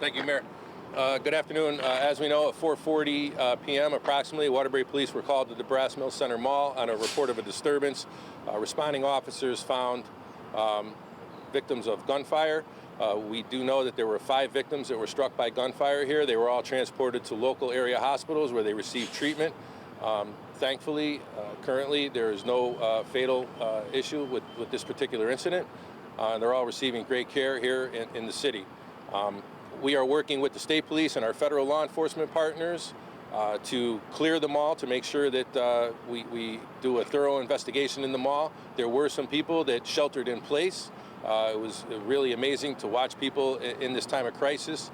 Thank you, Mayor. Good afternoon. As we know, at 4:40 p.m. approximately, Waterbury Police were called to the Brass Mill Center Mall on a report of a disturbance. Responding officers found victims of gunfire. We do know that there were 5 victims that were struck by gunfire here. They were all transported to local area hospitals where they received treatment. Thankfully, currently, there is no fatal issue with this particular incident. They're all receiving great care here in the city. We are working with the state police and our federal law enforcement partners to clear the mall, to make sure that we do a thorough investigation in the mall. There were some people that sheltered in place. It was really amazing to watch people in this time of crisis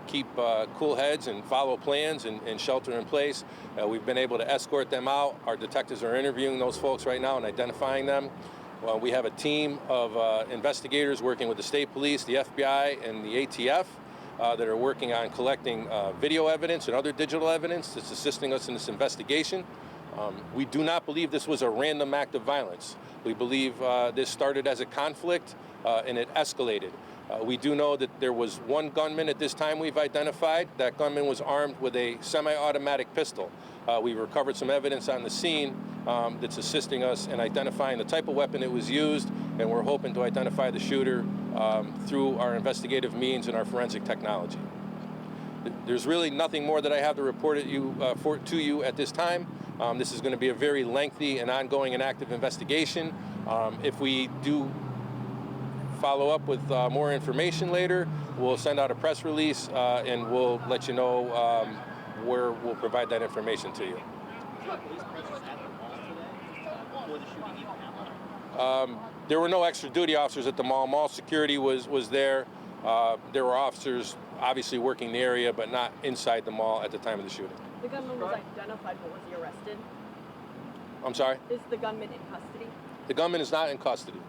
keep cool heads and follow plans and shelter in place. We've been able to escort them out. Our detectives are interviewing those folks right now and identifying them. We have a team of investigators working with the state police, the FBI, and the ATF that are working on collecting video evidence and other digital evidence that's assisting us in this investigation. We do not believe this was a random act of violence. We believe this started as a conflict and it escalated. We do know that there was one gunman at this time we've identified. That gunman was armed with a semi-automatic pistol. We recovered some evidence on the scene that's assisting us in identifying the type of weapon that was used, and we're hoping to identify the shooter through our investigative means and our forensic technology. There's really nothing more that I have to report to you at this time. This is going to be a very lengthy and ongoing and active investigation. If we do follow up with more information later, we'll send out a press release and we'll let you know where we'll provide that information to you. There were no extra duty officers at the mall. Mall security was there. There were officers obviously working the area, but not inside the mall at the time of the shooting. The gunman was identified, but was he arrested? I'm sorry? Is the gunman in custody? The gunman is not in custody.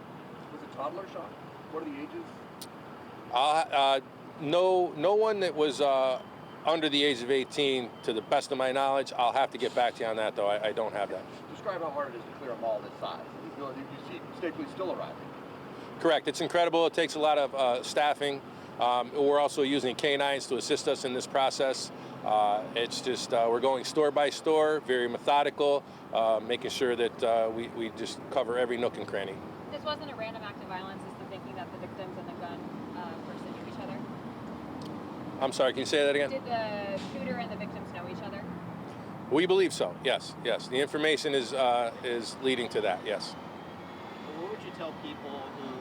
Was a toddler shot? What are the ages? No one that was under the age of 18, to the best of my knowledge. I'll have to get back to you on that, though. I don't have that. Describe how hard it is to clear a mall this size. You see state police still arriving. Correct. It's incredible. It takes a lot of staffing. We're also using canines to assist us in this process. It's just we're going store by store, very methodical, making sure that we just cover every nook and cranny. This wasn't a random act of violence, is the thinking that the victims and the gun person knew each other? I'm sorry, can you say that again? Did the shooter and the victims know each other? We believe so, yes. The information is leading to that, yes. What would you tell people who,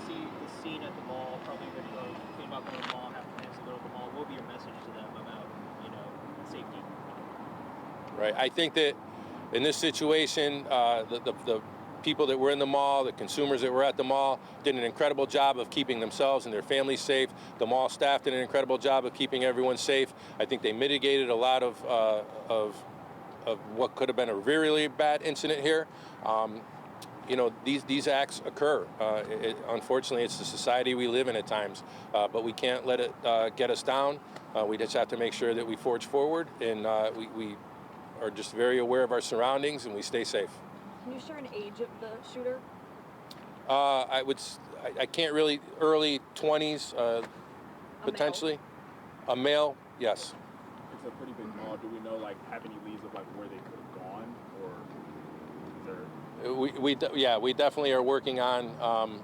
see the scene at the mall, probably ready to think about going to the mall, have plans to go to the mall? What would be your message to them about, safety? Right, I think that in this situation, the people that were in the mall, the consumers that were at the mall, did an incredible job of keeping themselves and their families safe. The mall staff did an incredible job of keeping everyone safe. I think they mitigated a lot of what could have been a really bad incident here. These acts occur. Unfortunately, it's the society we live in at times, but we can't let it get us down. We just have to make sure that we forge forward and we are just very aware of our surroundings and we stay safe. Can you share an age of the shooter? I can't really, early 20s, potentially. A male, yes. It's a pretty big mall. Do we know, have any leads of where they could have gone, or is there? We definitely are working on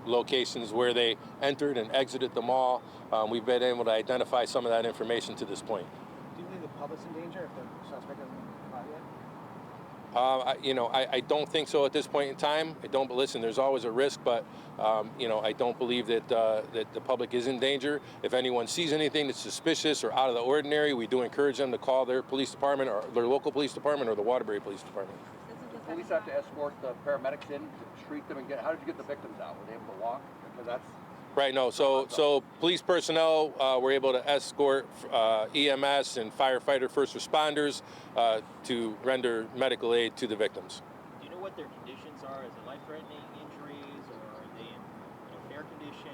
locations where they entered and exited the mall. We've been able to identify some of that information to this point. Do you believe the public's in danger if the suspect hasn't been caught yet? I don't think so at this point in time. Listen, there's always a risk, but I don't believe that the public is in danger. If anyone sees anything that's suspicious or out of the ordinary, we do encourage them to call their police department or their local police department or the Waterbury Police Department. Police have to escort the paramedics in to treat them and how did you get the victims out? Were they able to walk? Because that's right. No. So police personnel were able to escort EMS and firefighter first responders to render medical aid to the victims. Do you know what their conditions are? Is it life-threatening injuries, or are they in fair condition?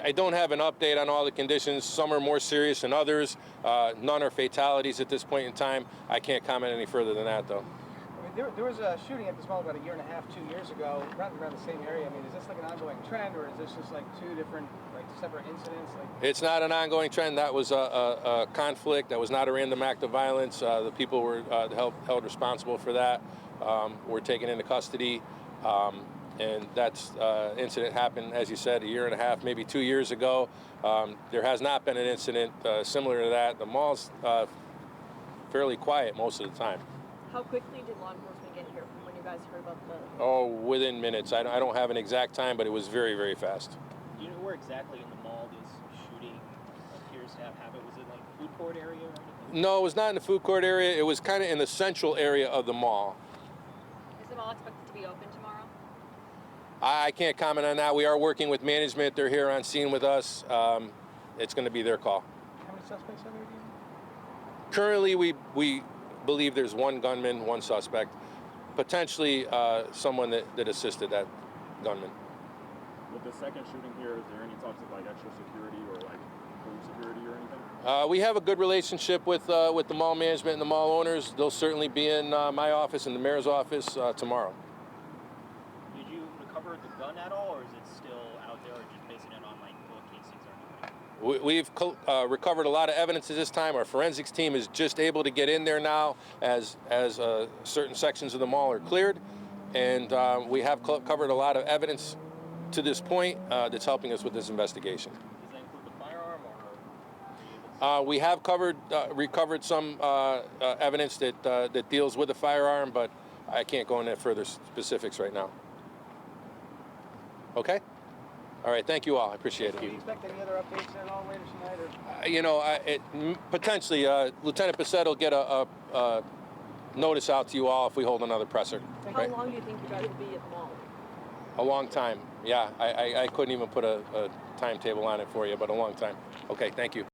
I don't have an update on all the conditions. Some are more serious than others. None are fatalities at this point in time. I can't comment any further than that, though. There was a shooting at this mall about a year and a half, 2 years ago, around the same area. I mean, is this like an ongoing trend, or is this just like two different, like separate incidents? Like, It's not an ongoing trend. That was a conflict. That was not a random act of violence. The people were held responsible for that. Were taken into custody. And that incident happened, as you said, a year and a half, maybe 2 years ago. There has not been an incident similar to that. The mall's fairly quiet most of the time. How quickly did law enforcement get here from when you guys heard about the... Oh, within minutes. I don't have an exact time, but it was very, very fast. Do you know where exactly in the mall this shooting appears to have happened? Was it like food court area or anything? No, it was not in the food court area. It was kind of in the central area of the mall. Is the mall expected to be open tomorrow? I can't comment on that. We are working with management. They're here on scene with us. It's going to be their call. how many suspects are there again? Currently, we believe there's one gunman, one suspect, potentially someone that assisted that gunman. With the second shooting here, is there any talks of like extra security or like improved security or anything? We have a good relationship with the mall management and the mall owners. They'll certainly be in my office and the mayor's office tomorrow. Did you recover the gun at all, or is it still out there, or just basing it on like bullet casings or anything? We've recovered a lot of evidence at this time. Our forensics team is just able to get in there now as certain sections of the mall are cleared. And we have covered a lot of evidence to this point that's helping us with this investigation. Does that include the firearm, or We have recovered some evidence that deals with the firearm, but I can't go into further specifics right now. Okay? All right, thank you all. I appreciate it. Do you expect any other updates at all later tonight? Or? You know, potentially, Lieutenant Bissett will get a notice out to you all if we hold another presser. How long do you think you guys will be at the mall? A long time. Yeah, I couldn't even put a timetable on it for you, but a long time. Okay, thank you.